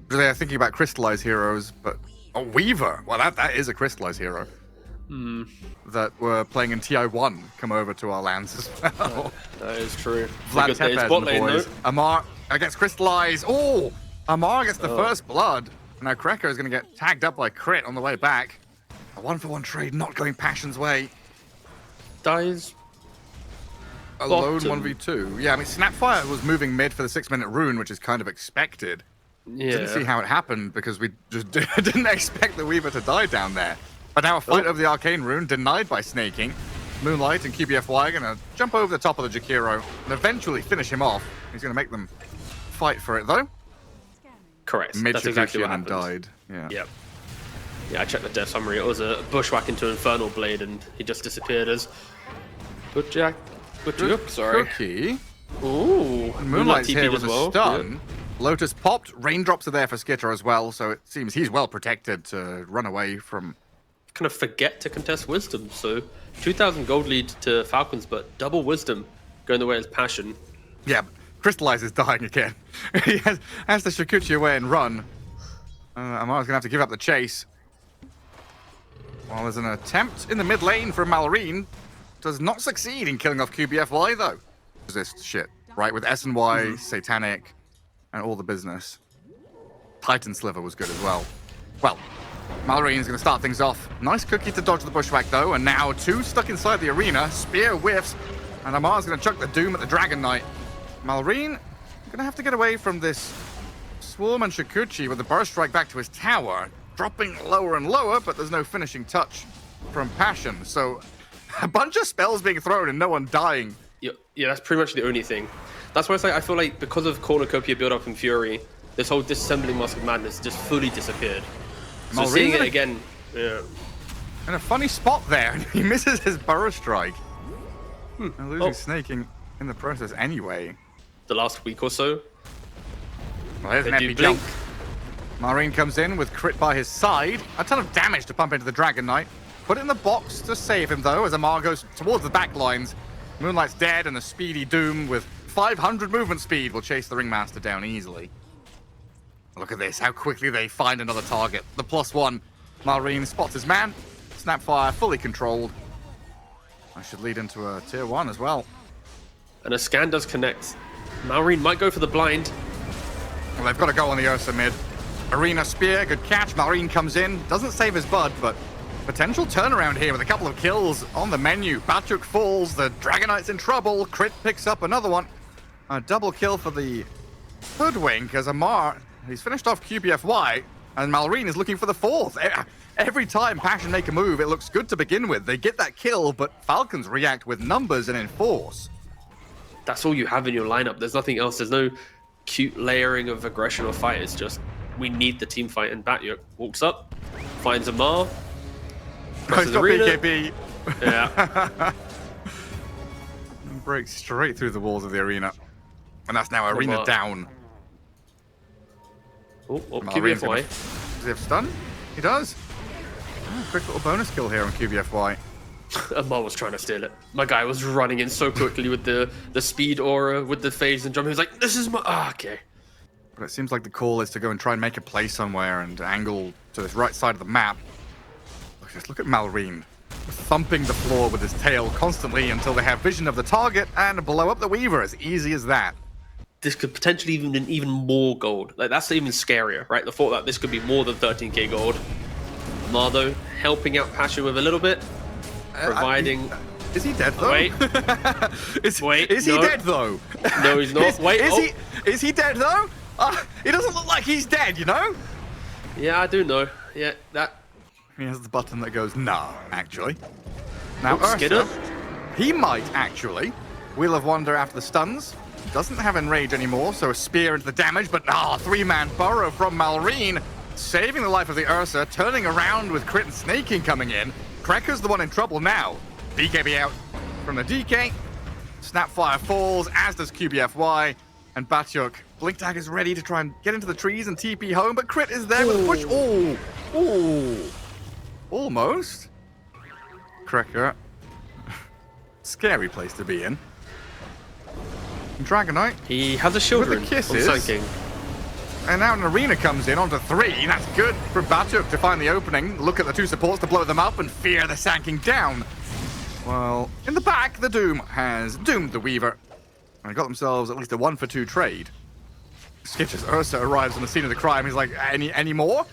They're thinking about crystallized heroes, but a Weaver. Well, that is a crystallized hero. That were playing in TI1 come over to our lands as well. That is true. Vlad Tepes and the boys. Amar against crystallized. Oh, Amar gets the first blood. Now Krekker is going to get tagged up by Crit on the way back. A 1-for-1 trade not going Passion's way. Dies. A lone 1v2. Yeah, I mean, Snapfire was moving mid for the 6-minute rune, which is kind of expected. Yeah. Didn't see how it happened because we just didn't expect the Weaver to die down there. But now a fight over the Arcane Rune denied by Snaking. Moonlight and QBFY are going to jump over the top of the Jakiro and eventually finish him off. He's going to make them fight for it, though. Correct. That's exactly what and happened. died. Yeah. Yeah, I checked the death summary. It was a bushwhack into Infernal Blade, and he just disappeared as Butchuk. Sorry. Cookie. Ooh. Moonlight's here with as well. a stun. Yeah. Lotus popped. Raindrops are there for Skitter as well, so it seems he's well protected to run away from. Kind of forget to contest Wisdom, so 2,000 gold lead to Falcons, but double Wisdom going the way of Passion. Yeah, Crystallize is dying again. He has to Shikuchi away and run. Amar's going to have to give up the chase. Well, there's an attempt in the mid lane from Malrine. Does not succeed in killing off QBFY, though. This shit, right? With SNY, Satanic, and all the business. Titan Sliver was good as well. Well, Malrine is going to start things off. Nice cookie to dodge the bushwhack, though, and now 2 stuck inside the arena. Spear whiffs, and Amar's going to chuck the Doom at the Dragon Knight. Malrine going to have to get away from this Swarm and Shikuchi with the Burst Strike back to his tower. Dropping lower and lower, but there's no finishing touch from Passion. So a bunch of spells being thrown and no one dying. Yeah, that's pretty much the only thing. That's why it's like, I feel like because of Cornucopia build up in Fury, this whole disassembling Mask of Madness just fully disappeared. So seeing it again, yeah. In a funny spot there, and he misses his Burrow Strike. And losing Snaking in the process anyway. The last week or so. Well, there's an epic jump. Malrine comes in with Crit by his side. A ton of damage to pump into the Dragon Knight. Put it in the box to save him, though, as Amar goes towards the back lines. Moonlight's dead, and the speedy Doom with 500 movement speed will chase the Ringmaster down easily. Look at this, how quickly they find another target. The +1. Malrine spots his man. Snapfire fully controlled. I should lead into a tier 1 as well. And a scan does connect. Malrine might go for the blind. Well, they've got to go on the Ursa mid. Arena Spear, good catch. Malrine comes in. Doesn't save his bud, but potential turnaround here with a couple of kills on the menu. Batchuk falls. The Dragon Knight's in trouble. Crit picks up another one. A double kill for the Hoodwink as Amar, he's finished off QBFY, and Malrine is looking for the 4th. Every time Passion make a move, it looks good to begin with. They get that kill, but Falcons react with numbers and enforce. That's all you have in your lineup. There's nothing else. There's no cute layering of aggression or fight. It's just, we need the team fight, and Batchuk walks up, finds Amar, presses he's got arena. BKB. Yeah. And breaks straight through the walls of the arena. And that's now arena down. Oh, QBFY. Does he have stun? He does. Oh, quick little bonus kill here on QBFY. Amar was trying to steal it. My guy was running in so quickly with the speed aura, with the phase and jump. He was like, this is my... okay. But it seems like the call is to go and try and make a play somewhere and angle to this right side of the map. Just look at Malrine thumping the floor with his tail constantly until they have vision of the target and blow up the Weaver. As easy as that. This could potentially even more gold. Like, that's even scarier, right? The thought that this could be more than 13k gold. Amar, though, helping out Passion with a little bit. Providing... is he dead, though? Wait. Is he dead, though? No, he's not. Is he dead, though? He doesn't look like he's dead, you know? Yeah, I do know. Yeah, that... He has the button that goes, nah, actually. Now, Skinner? He might, actually. Wheel of Wonder after the stuns. Doesn't have Enrage anymore, so a spear into the damage, but 3-man burrow from Malrine. Saving the life of the Ursa, turning around with Crit and Snaking coming in. Krekker's the one in trouble now. BKB out from the DK. Snapfire falls, as does QBFY. And Batchuk, Blink Tag is ready to try and get into the trees and TP home, but Crit is there with a push. Oh, almost. Krekker. Scary place to be in. Dragon Knight. He has a shield with rune the kisses. on Sun King. And now an arena comes in onto 3. That's good for Batuk to find the opening, look at the 2 supports to blow them up, and fear the sanking down. Well, in the back, the Doom has doomed the Weaver. And got themselves at least a 1-for-2 trade. Skitter's Ursa arrives on the scene of the crime. He's like, any more?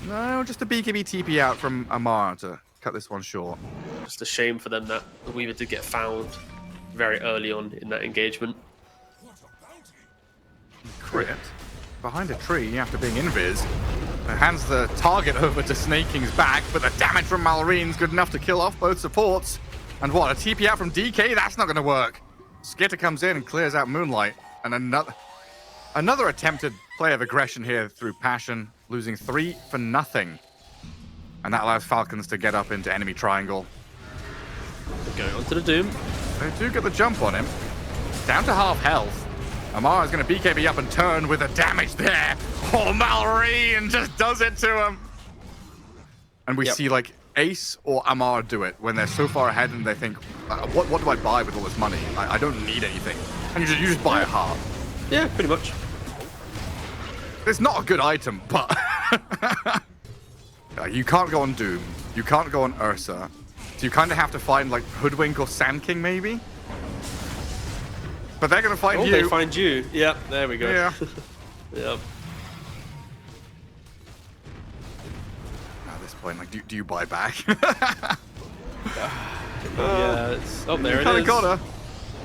No, just a BKB TP out from Amar to cut this one short. Just a shame for them that the Weaver did get found very early on in that engagement. Crit. Behind a tree after being invis. Hands the target over to Snaking's back, but the damage from Malorine's good enough to kill off both supports. And what, a TP out from DK? That's not going to work. Skitter comes in and clears out Moonlight. And another attempted play of aggression here through Passion, losing 3 for nothing. And that allows Falcons to get up into enemy triangle. Going on to the Doom. They do get the jump on him. Down to half health. Amar is going to BKB up and turn with the damage there. Oh, Malorine just does it to him. And we see like Ace or Amar do it when they're so far ahead and they think, what do I buy with all this money? I don't need anything. And you just buy a heart. Yeah, pretty much. It's not a good item, but you can't go on Doom. You can't go on Ursa. So you kind of have to find like Hoodwink or Sand King maybe. But they're going to find you. They find you. Yep, there we go. Yeah. Yep. At this point, like, do you buy back? Yeah, it's... Oh, there it is.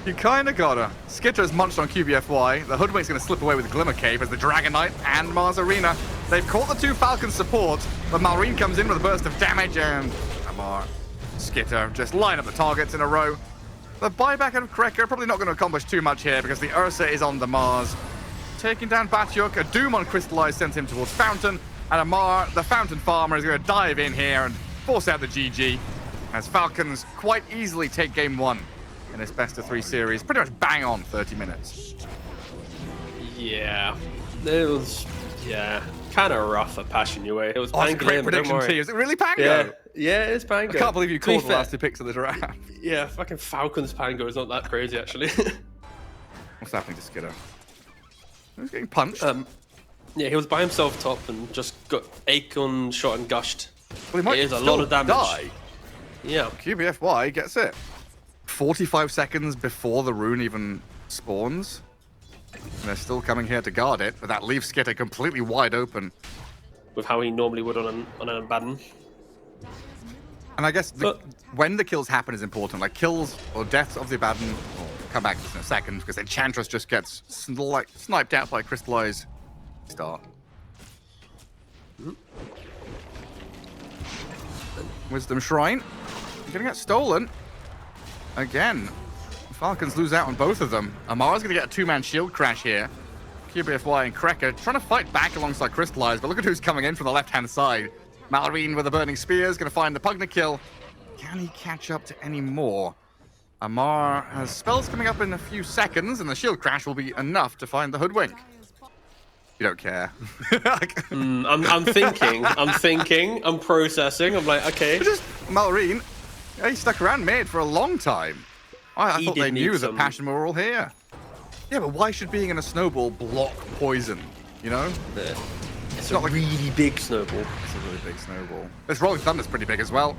You kind of gotta. Skitter's munched on QBFY. The Hoodwink's going to slip away with the Glimmer Cape as the Dragon Knight and Mars Arena. They've caught the 2 Falcon supports, but Malrine comes in with a burst of damage and Amar, Skitter just line up the targets in a row. The buyback out of Krekker probably not going to accomplish too much here because the Ursa is on the Mars. Taking down Batyuk, a Doom on Crystallize sends him towards Fountain, and Amar, the Fountain Farmer, is going to dive in here and force out the GG as Falcons quite easily take game 1 in this best-of-3 series. Pretty much bang on 30 minutes. Yeah, it was, kind of rough at Passion Your It was Pango. Great prediction too. Is it really Pango? Yeah, it's Pango. I can't believe you called the last 2 picks of the draft. Yeah, fucking Falcons Pango is not that crazy, actually. What's happening to Skidder? He's getting punched. Yeah, he was by himself top and just got Akon shot and gushed. Well, he might it is a still lot of damage. Die. Yeah. QBFY gets it. 45 seconds before the rune even spawns. And they're still coming here to guard it, but that leaves Skitter completely wide open. With how he normally would on an Abaddon. And I guess when the kills happen is important. Like kills or deaths of the Abaddon, we'll come back to this in a second, because Enchantress just gets sniped out by Crystallize start. Wisdom Shrine. You're gonna get stolen. Again. Falcons lose out on both of them. Amar's gonna get a 2-man shield crash here. QBFY and Krekker trying to fight back alongside Crystallize, but look at who's coming in from the left-hand side. Malorine with the Burning Spear is gonna find the Pugna kill. Can he catch up to any more? Amar has spells coming up in a few seconds, and the shield crash will be enough to find the Hoodwink. You don't care. I'm thinking, I'm processing. I'm like, okay. Just Malorine, he stuck around mid for a long time. I thought they knew that Passion were all here. Yeah, but why should being in a snowball block poison? You know? It's not like really big snowball. It's a really big snowball. This Rolling Thunder's pretty big as well.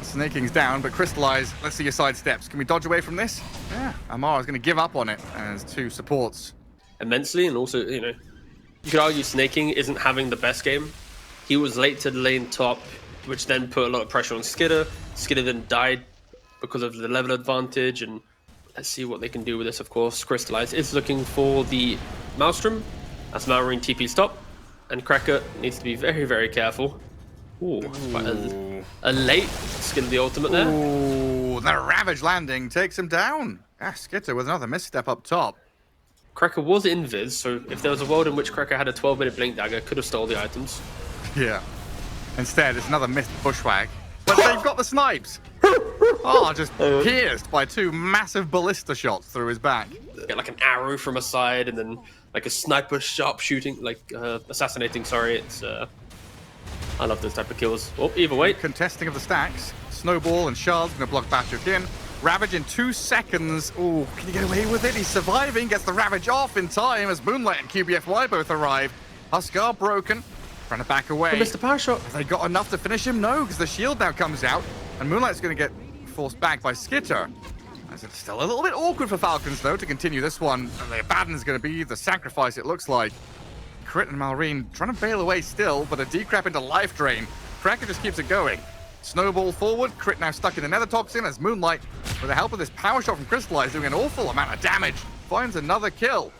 Snaking's down, but Crystallize, let's see your side steps. Can we dodge away from this? Yeah, Amar is going to give up on it as 2 supports. Immensely, and also, you know, you could argue Snaking isn't having the best game. He was late to the lane top, which then put a lot of pressure on Skidder. Skidder then died because of the level advantage, and let's see what they can do with this, of course. Crystallize is looking for the Maelstrom. That's Malorine TP stop. And Krekker needs to be very, very careful. Ooh. Quite a late skin of the ultimate there. Ooh, the Ravage landing takes him down. Ah, Skitter with another misstep up top. Krekker was invis, so if there was a world in which Krekker had a 12-minute blink dagger, could have stole the items. Yeah. Instead, it's another missed bushwhack. But they've got the snipes. Oh, just pierced by 2 massive ballista shots through his back. Get like an arrow from a side, and then like a sniper sharpshooting, like assassinating. Sorry, it's. I love those type of kills. Oh, either way. Contesting of the stacks. Snowball and Shards gonna block Batyuk in. Ravage in 2 seconds. Oh, can he get away with it? He's surviving. Gets the Ravage off in time as Moonlight and QBFY both arrive. Huskar broken. Trying to back away. Mr. Power Shot. Have they got enough to finish him? No, because the shield now comes out. And Moonlight's going to get forced back by Skitter. As it's still a little bit awkward for Falcons, though, to continue this one. And the Abaddon is going to be the sacrifice, it looks like. Crit and Malrine trying to bail away still, but a decrep into life drain. Cracker just keeps it going. Snowball forward. Crit now stuck in the Nether Toxin as Moonlight, with the help of this power shot from Crystallize, doing an awful amount of damage. Finds another kill.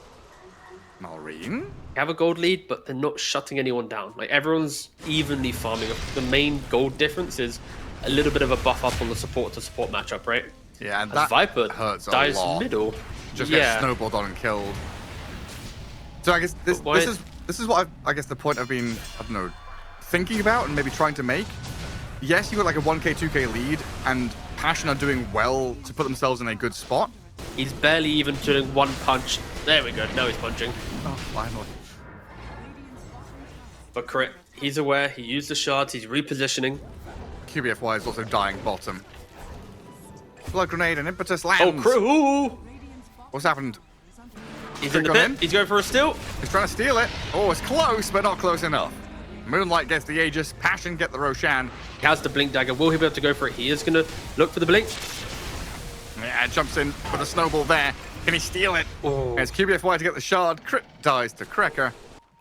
Malrine? They have a gold lead, but they're not shutting anyone down. Like, everyone's evenly farming. The main gold difference is a little bit of a buff up on the support to support matchup, right? Yeah, and As that Viper hurts a dies lot. middle. Just gets snowballed on and killed. So I guess this is what I guess the point I've been, I don't know, thinking about and maybe trying to make. Yes, you got like a 1k, 2k lead, and Passion are doing well to put themselves in a good spot. He's barely even doing one punch. There we go. Now he's punching. Oh, finally. But Crit, he's aware. He used the shards. He's repositioning. QBFY is also dying bottom. Blood grenade and impetus lands. Oh, Crit! What's happened? He's in the pit. He's going for a steal. He's trying to steal it. Oh, it's close, but not close enough. Moonlight gets the Aegis. Passion get the Roshan. He has the Blink Dagger. Will he be able to go for it? He is going to look for the Blink. Yeah, jumps in with a snowball there. Can he steal it? Oh. It's QBFY to get the shard. Crit dies to Cracker.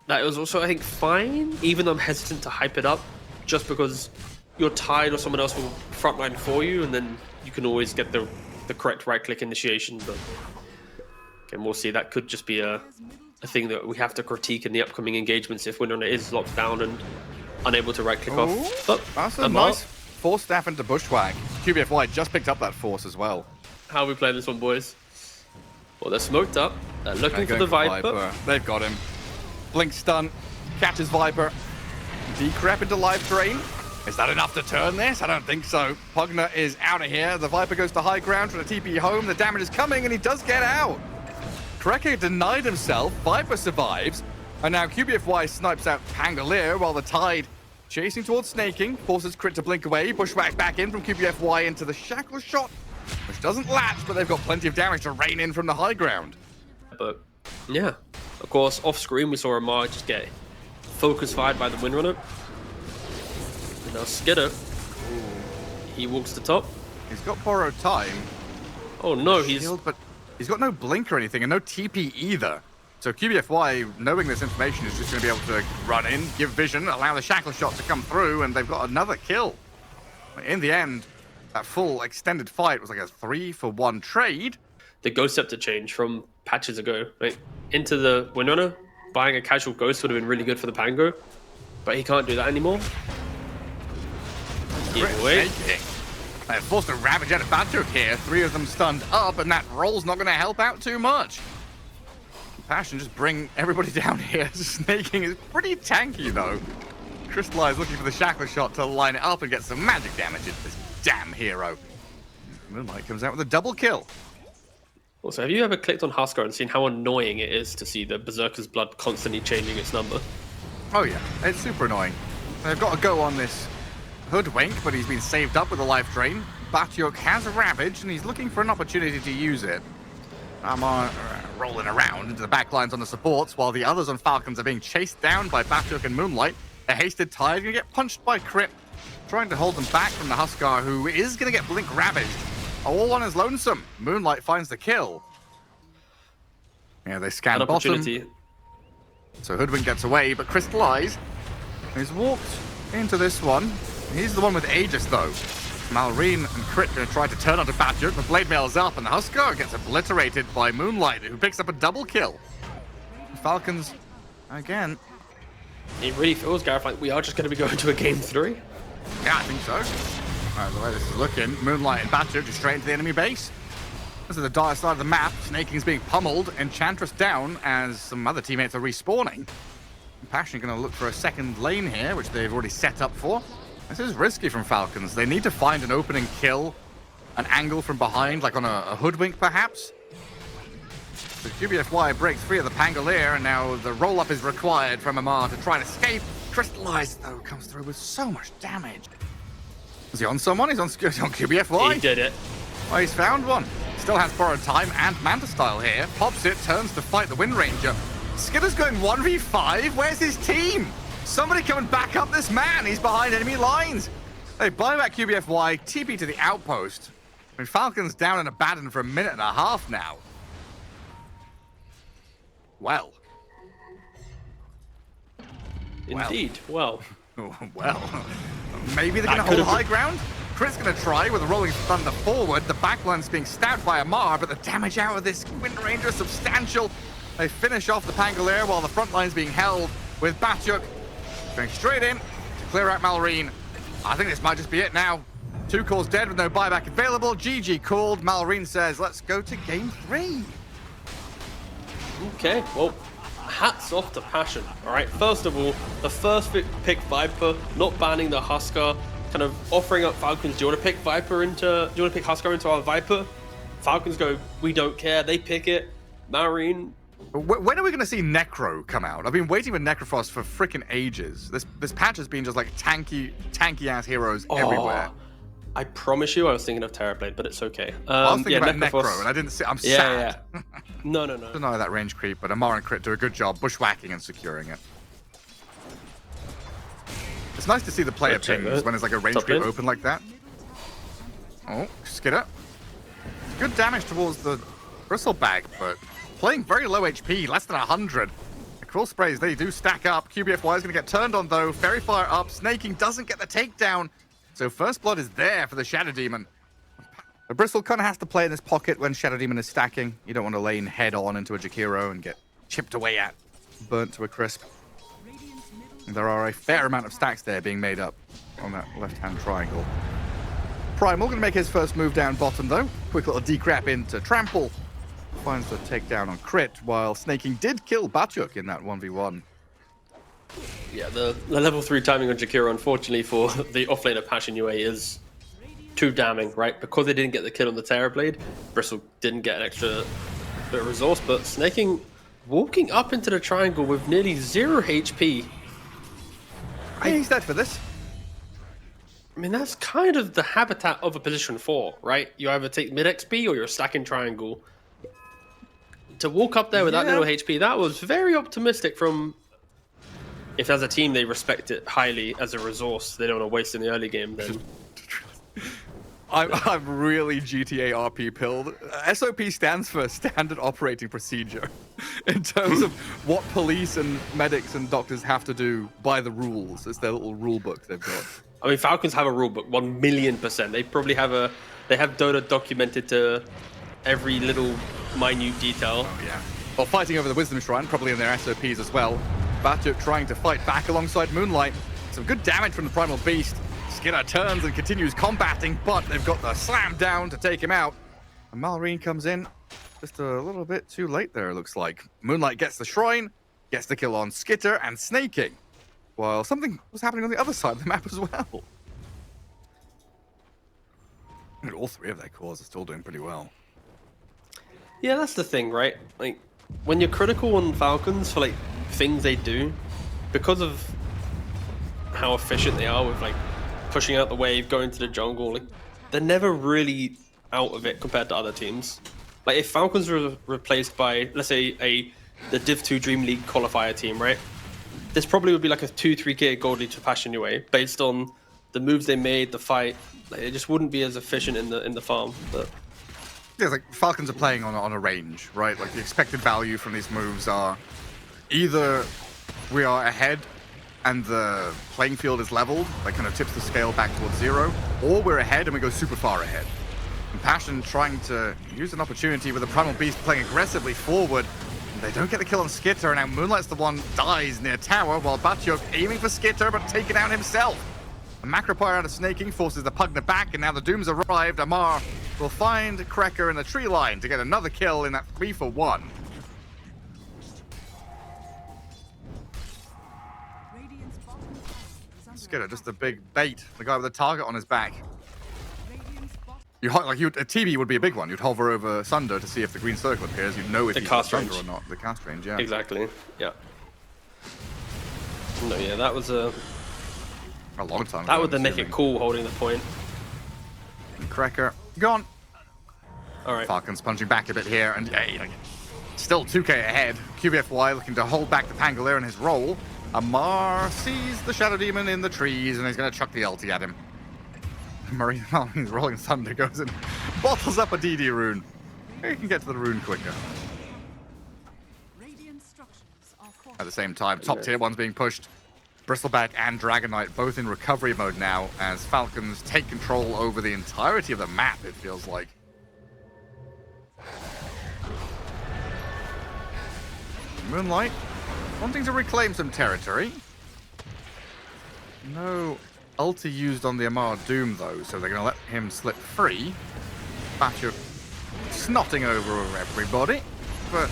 That was also, I think, fine. Even though I'm hesitant to hype it up, just because you're tired or someone else will frontline for you, and then you can always get the correct right-click initiation. But again, we'll see. That could just be a thing that we have to critique in the upcoming engagements if Winner is locked down and unable to right-click off. But that's a nice force staff into Bushwhack. QBFY just picked up that force as well. How are we playing this one, boys? Well, they're smoked up. They're looking for the Viper. They've got him. Blink stun. Catches Viper. Decrep into life drain. Is that enough to turn this? I don't think so. Pugner is out of here. The Viper goes to high ground, trying to TP home. The damage is coming, and he does get out. Kreke denied himself. Viper survives. And now QBFY snipes out Pangolier while the Tide chasing towards snaking. Forces Crit to blink away. Bushwhack back in from QBFY into the shackle shot, which doesn't latch, but they've got plenty of damage to rain in from the high ground. But yeah, of course, off screen we saw Amar just get focus fired by the Windrunner. And now Skitter, he walks to top. He's got borrowed time. Oh no, but he's got no blink or anything, and no TP either. So QBFY, knowing this information, is just going to be able to run in, give vision, allow the shackle shot to come through, and they've got another kill. In the end, that full extended fight was like a 3-for-1 trade. The Ghost Scepter change from patches ago, like into the Winona, buying a casual Ghost would have been really good for the Pango, but he can't do that anymore. Either way. They're forced to ravage out of Batuk here. 3 of them stunned up, and that roll's not going to help out too much. Passion just bring everybody down here. Snaking is pretty tanky, though. Crystallize looking for the shackle shot to line it up and get some magic damage into this damn hero. Moonlight comes out with a double kill. Also, have you ever clicked on Huskar and seen how annoying it is to see the Berserker's blood constantly changing its number? Oh yeah, it's super annoying. They've got to go on this Hoodwink, but he's been saved up with a life drain. Batyuk has a Ravage, and he's looking for an opportunity to use it. Amar rolling around into the backlines on the supports, while the others on Falcons are being chased down by Batyuk and Moonlight. A hasted Tide gonna get punched by Crit, trying to hold them back from the Huskar, who is gonna get Blink Ravaged. All on his lonesome. Moonlight finds the kill. Yeah, they scan bottom. So Hoodwink gets away, but Crystallize has walked into this one. He's the one with Aegis, though. Malrine and Crit going to try to turn onto Batyuk. The blade mail's up, and the Huskar gets obliterated by Moonlight, who picks up a double kill. Falcons, again. It really feels, Gareth, like we are just going to be going to a game 3. Yeah, I think so. The way this is looking, Moonlight and Batyuk just straight into the enemy base. This is the dire side of the map. Snaking's being pummeled, Enchantress down as some other teammates are respawning. Passion going to look for a second lane here, which they've already set up for. This is risky from Falcons. They need to find an opening kill, an angle from behind, like on a Hoodwink perhaps. The QBFY breaks free of the Pangolier, and now the roll-up is required from Amar to try and escape. Crystallize, though, comes through with so much damage. Is he on someone? He's on QBFY. He did it. Well, he's found one. Still has borrowed time and Manta Style here. Pops it, turns to fight the Wind Ranger. Skitter's going 1v5. Where's his team? Somebody come and back up this man. He's behind enemy lines. They buy back QBFY, TP to the outpost. I mean, Falcons down and abandoned for a minute and a half now. Well. Indeed. Well. Well. Maybe they're going to hold high ground? Crit's going to try with a rolling thunder forward. The backline's being stabbed by Amar, but the damage out of this Wind Ranger is substantial. They finish off the Pangolier while the front line's being held with Batyuk going straight in to clear out Malrine. I think this might just be it now. 2 cores dead with no buyback available. GG called. Malrine says, let's go to game 3. Okay, well, hats off to Passion. All right, first of all, the first pick Viper, not banning the Husker, kind of offering up Falcons. Do you want to pick Husker into our Viper? Falcons go, we don't care. They pick it. Marine. When are we going to see Necro come out? I've been waiting for Necrofrost for freaking ages. This patch has been just like tanky ass heroes everywhere. I promise you, I was thinking of Terrorblade, but it's okay. I was thinking about Necro, and I didn't see. I'm sad. Yeah. No. Deny that range creep, but Amar and Crit do a good job bushwhacking and securing it. It's nice to see the player pings when there's like a range creep open like that. Oh, Skitter. Good damage towards the bristle bag, but playing very low HP, less than 100. The cruel sprays, they do stack up. QBFY is going to get turned on though. Fairy Fire up. Snaking doesn't get the takedown. So first blood is there for the Shadow Demon. The Bristle kind of has to play in this pocket when Shadow Demon is stacking. You don't want to lane head on into a Jakiro and get chipped away at, burnt to a crisp. There are a fair amount of stacks there being made up on that left-hand triangle. Primal going to make his first move down bottom though. Quick little decrap into Trample. Finds the takedown on Crit, while Snaking did kill Batyuk in that 1v1. Yeah, the level 3 timing on Jakiro, unfortunately, for the offlaner Passion UA is too damning, right? Because they didn't get the kill on the Terrorblade, Bristle didn't get an extra bit of resource, but Snaking walking up into the triangle with nearly 0 HP. He's dead for this. I mean, that's kind of the habitat of a position 4, right? You either take mid XP or you're stacking triangle. To walk up there with that little HP, that was very optimistic from... If as a team they respect it highly as a resource, they don't want to waste in the early game, then... I'm really GTA RP pilled. SOP stands for Standard Operating Procedure. In terms of what police and medics and doctors have to do by the rules. It's their little rule book they've got. I mean, Falcons have a rule book, 1,000,000%. They probably have they have Dota documented to every little minute detail. Oh, yeah. Well, fighting over the Wisdom Shrine, probably in their SOPs as well. Batyuk trying to fight back alongside Moonlight. Some good damage from the Primal Beast. Skitter turns and continues combating, but they've got the slam down to take him out. And Malrine comes in just a little bit too late there, it looks like. Moonlight gets the Shrine, gets the kill on Skitter and Snaking, while something was happening on the other side of the map as well. And all 3 of their cores are still doing pretty well. Yeah, that's the thing, right? Like, when you're critical on Falcons for, like, things they do, because of how efficient they are with, like, pushing out the wave, going to the jungle, like, they're never really out of it compared to other teams. Like, if Falcons were replaced by, let's say, the Div 2 DreamLeague qualifier team, right? This probably would be like a 2-3k gold lead to Passion UA, based on the moves they made, the fight. Like, it just wouldn't be as efficient in the farm. But yeah, like Falcons are playing on a range, right? Like the expected value from these moves are either we are ahead and the playing field is leveled, like kind of tips the scale back towards 0, or we're ahead and we go super far ahead. And Passion trying to use an opportunity with the Primal Beast playing aggressively forward. They don't get the kill on Skitter, and now Moonlight's the one dies near tower, while Batyuk aiming for Skitter, but taken out himself. A Macropire out of Snaking forces the Pugna back, and now the Doom's arrived. Amar will find Cracker in the tree line to get another kill in that 3-for-1. Skitter, just a big bait. The guy with the target on his back. A TB would be a big one. You'd hover over Sunder to see if the green circle appears. You'd know if he's Sunder or not. The cast range, yeah. Exactly. Yeah. No, yeah, that was a long time. That would then make it cool holding the point. And Cracker gone. All right. Falcons punching back a bit here, and Still 2k ahead. QBFY looking to hold back the Pangolier in his role. Amar sees the Shadow Demon in the trees and he's going to chuck the ulti at him. Marine Marling's Rolling Thunder goes and bottles up a DD rune. He can get to the rune quicker. At the same time, top tier one's being pushed. Bristleback and Dragon Knight both in recovery mode now as Falcons take control over the entirety of the map, it feels like. Moonlight wanting to reclaim some territory. No ulti used on the Amar Doom though, so they're going to let him slip free. Batu snotting over everybody, but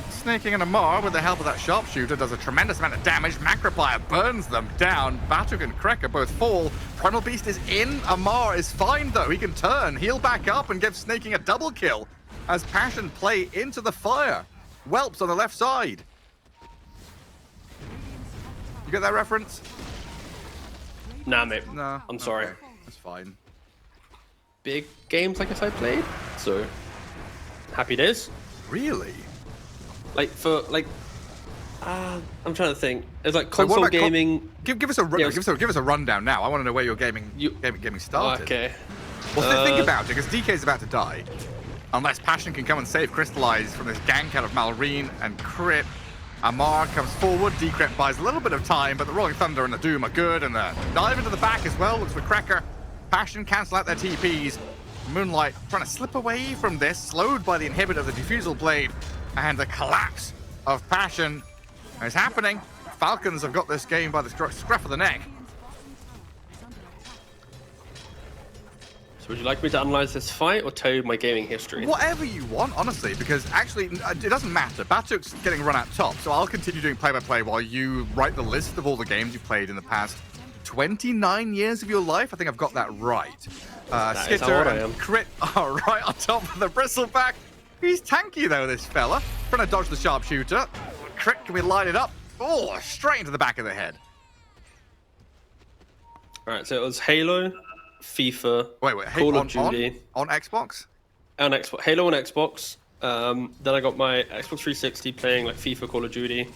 snaking an Amar with the help of that sharpshooter does a tremendous amount of damage. Macroplier burns them down. Batuk and Krekker both fall. Primal Beast is in. Amar is fine though. He can turn, heal back up, and give Snaking a double kill as Passion play into the fire. Whelps on the left side. You get that reference? Nah, mate. No. I'm sorry. Okay. That's fine. Big games, I guess I played. So, happy days. Really? Like for like, I'm trying to think. It's like console gaming. Give us a give us a rundown now. I want to know where your gaming started. Okay. Well, think about it, because DK is about to die. Unless Passion can come and save Crystallize from this gank out of Malrine and Crit. Amar comes forward, Decrypt buys a little bit of time, but the Rolling Thunder and the Doom are good, and the dive into the back as well looks for Krekker. Passion cancel out their TPs. Moonlight trying to slip away from this, slowed by the inhibitor of the Diffusal Blade, and the collapse of Passion is happening. Falcons have got this game by the scruff of the neck. So would you like me to analyze this fight or tell you my gaming history? Whatever you want, honestly, because actually it doesn't matter. Batuk's getting run out top, so I'll continue doing play-by-play while you write the list of all the games you've played in the past 29 years of your life. I think I've got that right. Skitter and Crit are right on top of the Bristleback. He's tanky though, this fella. Trying to dodge the sharpshooter. Crit, can we line it up? Oh, straight into the back of the head. Alright, so it was Halo, FIFA, Call of Duty. On Xbox? On Xbox. Halo on Xbox. Then I got my Xbox 360 playing like FIFA, Call of Duty.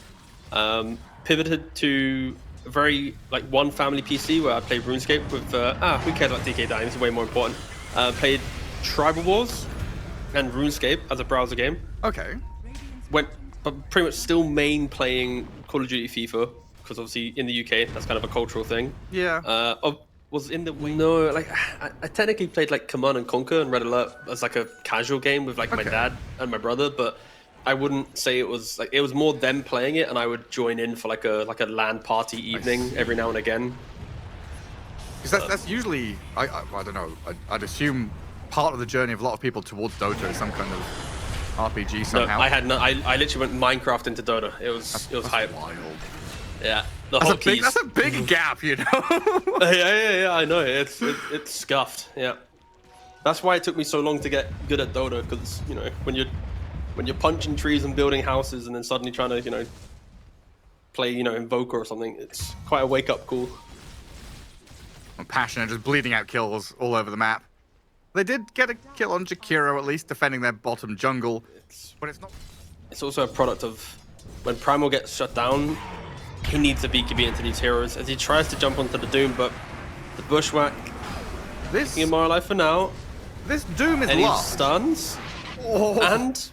Pivoted to a very one family PC where I played RuneScape with who cares about DK dying? It's way more important. Played Tribal Wars and RuneScape as a browser game. Okay. But pretty much still main playing Call of Duty, FIFA, because obviously in the UK that's kind of a cultural thing. Yeah. Was in the no, I technically played Command and Conquer and Red Alert as a casual game with my dad and my brother, but I wouldn't say it was it was more them playing it, and I would join in for a LAN party evening every now and again. Because that's usually I don't know. I'd assume part of the journey of a lot of people towards Dota is some kind of RPG somehow. No, I had no. I literally went Minecraft into Dota. It was hype. Wild. Yeah. That's a big gap, you know. yeah. I know it's scuffed. Yeah. That's why it took me so long to get good at Dota, because when you're punching trees and building houses, and then suddenly trying to play Invoker or something, it's quite a wake up call. And Passion just bleeding out kills all over the map. They did get a kill on Jakiro, at least defending their bottom jungle. But it's not. It's also a product of when Primal gets shut down. He needs a BKB into these heroes as he tries to jump onto the Doom, but the Bushwhack keeping him more alive for now. This Doom is and lost. He stuns and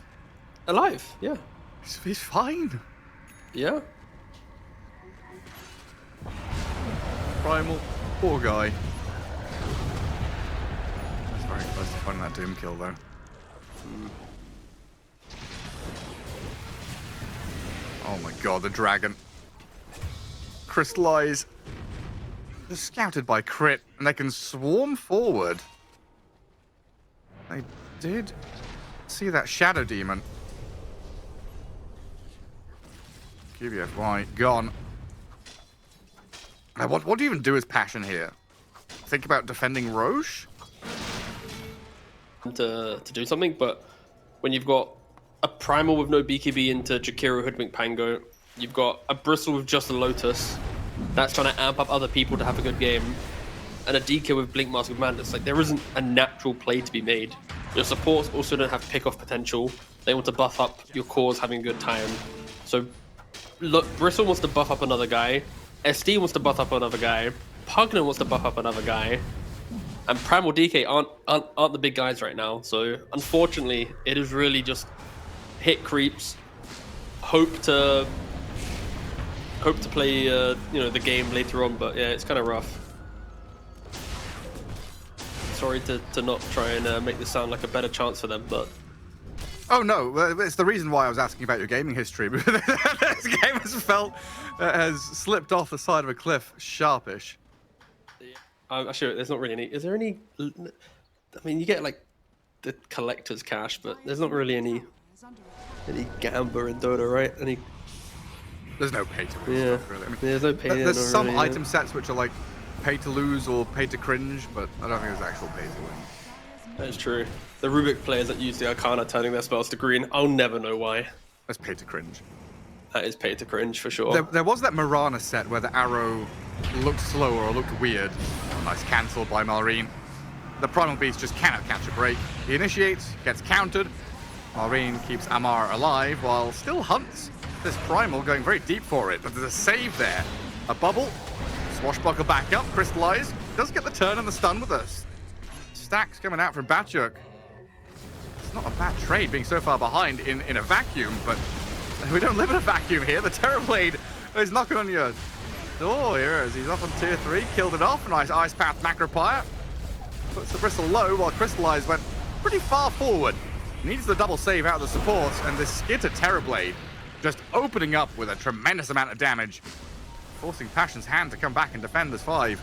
alive. Yeah, he's fine. Yeah. Primal, poor guy. That's very close to finding that Doom kill though. Oh my god, the dragon. Crystallize. They're scouted by Crit, and they can swarm forward. They did see that Shadow Demon. QBFY gone. Now, what do you even do as Passion here? Think about defending Roche? To do something, but when you've got a Primal with no BKB into Jakiro, Hoodwink, Pango, you've got a Bristle with just a Lotus that's trying to amp up other people to have a good game, and a DK with Blink Mask of Madness. There isn't a natural play to be made. Your supports also don't have pick-off potential. They want to buff up your cores having a good time. So, look, Bristle wants to buff up another guy. SD wants to buff up another guy. PTeaGuvnor wants to buff up another guy. And Primal DK aren't the big guys right now. So, unfortunately, it is really just hit creeps. Hope to play, the game later on. But yeah, it's kind of rough. Sorry to not try and make this sound like a better chance for them, but... Oh no, it's the reason why I was asking about your gaming history. This game has slipped off the side of a cliff sharpish. I'm sure there's not really any... Is there any... I mean, you get like the collector's cash, but there's not really any gamba in Dota, right? There's no pay to win stuff, really. I mean, there's no pay. There's some really, item sets which are like pay to lose or pay to cringe, but I don't think there's actual pay to win. That's true. The Rubik players that use the Arcana turning their spells to green, I'll never know why. That's pay to cringe. That is pay to cringe for sure. There was that Mirana set where the arrow looked slower or looked weird. Nice cancel by Malrine. The Primal Beast just cannot catch a break. He initiates, gets countered. Malrine keeps Amar alive while still hunts this Primal, going very deep for it. But there's a save there. A bubble. Swashbuckle back up, crystallize. Does get the turn and the stun with us. Stacks coming out from Batchuk. It's not a bad trade being so far behind in a vacuum, but we don't live in a vacuum here. The Terrorblade is knocking on your door here as he's up on tier 3, killed it off. Nice Ice Path Macropire. Puts the Bristle low while Crystallize went pretty far forward. Needs the double save out of the supports, and this Skitter Terrorblade just opening up with a tremendous amount of damage, forcing Passion's hand to come back and defend this 5.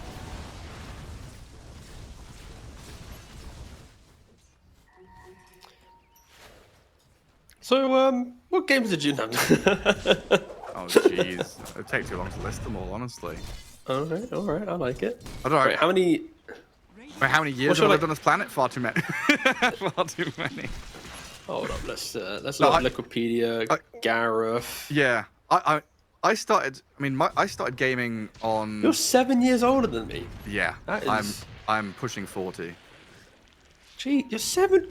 So, what games did you know? Oh, jeez. It'd take too long to list them all, honestly. All right, I like it. I don't know. Right, how many years have I lived on this planet? Far too many. Far too many. Hold up, let's look at Wikipedia. Gareth. Yeah, I started. I mean, I started gaming on. You're 7 years older than me. Yeah, that is... I'm pushing 40. Gee, you're seven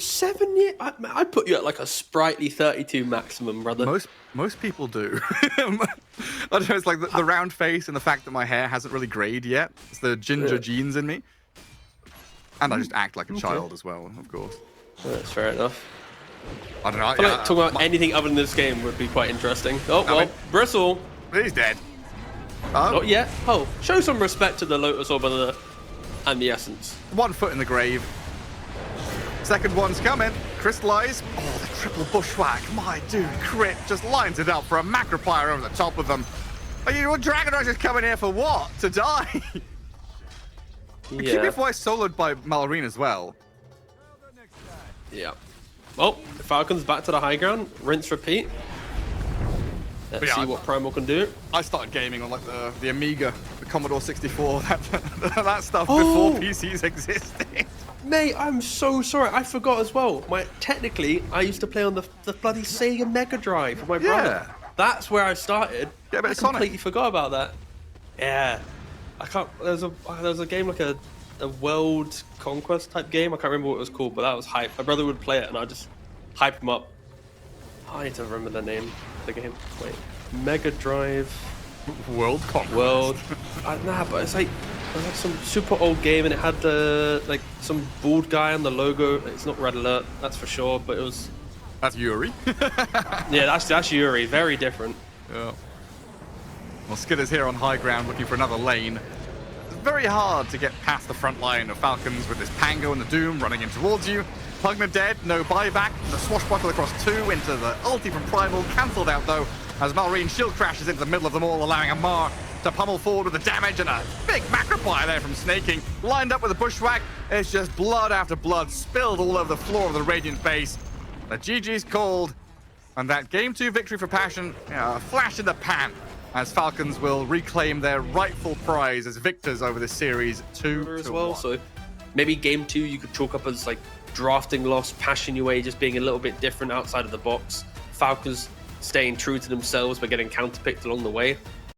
years. I'd put you at like a sprightly 32 maximum, brother. Most people do. I don't know. It's like the round face and the fact that my hair hasn't really grayed yet. It's the ginger genes in me, and I just act like a child as well, of course. That's fair enough. I don't know. I feel like talking about anything other than this game would be quite interesting. Oh, well, Bristle. He's dead. Oh. Not yet. Oh, show some respect to the Lotus Orb and the Essence. 1 foot in the grave. Second one's coming. Crystallize. Oh, the triple bushwhack. My dude, crit just lines it up for a Macropire over the top of them. Are you Dragon Rush is coming here for what? To die? Yeah. Keep your voice soloed by Malrine as well. Yeah. Well, the Falcons back to the high ground. Rinse, repeat. Let's see what Primal can do. I started gaming on like the Amiga, the Commodore 64, that stuff before PCs existed. Mate, I'm so sorry. I forgot as well. Technically, I used to play on the bloody Sega Mega Drive with my brother. That's where I started. Yeah, but I completely forgot about that. Yeah. I can't. There's a game like a World Conquest type game. I can't remember what it was called, but that was hype. My brother would play it, and I just hype him up. I need to remember the name of the game. Wait, Mega Drive. World Conquest. Nah, but it's like some super old game, and it had like some bald guy on the logo. It's not Red Alert, that's for sure, but it was. That's Yuri. Yeah, that's Yuri. Very different. Yeah. Well, Skitter's here on high ground looking for another lane. It's very hard to get past the front line of Falcons with this Pango and the Doom running in towards you. PTeaGuvnor dead, no buyback. The swashbuckle across 2 into the ulti from Primal, cancelled out though, as Malrine shield crashes into the middle of them all, allowing Amar to pummel forward with the damage, and a big Macropire there from Snaking. Lined up with a bushwhack, it's just blood after blood spilled all over the floor of the Radiant base. The GG's called, and that Game 2 victory for Passion, a flash in the pan, as Falcons will reclaim their rightful prize as victors over this series 2-1. As well, so maybe Game 2 you could chalk up as like drafting loss, Passion UA just being a little bit different outside of the box. Falcons staying true to themselves but getting counterpicked along the way.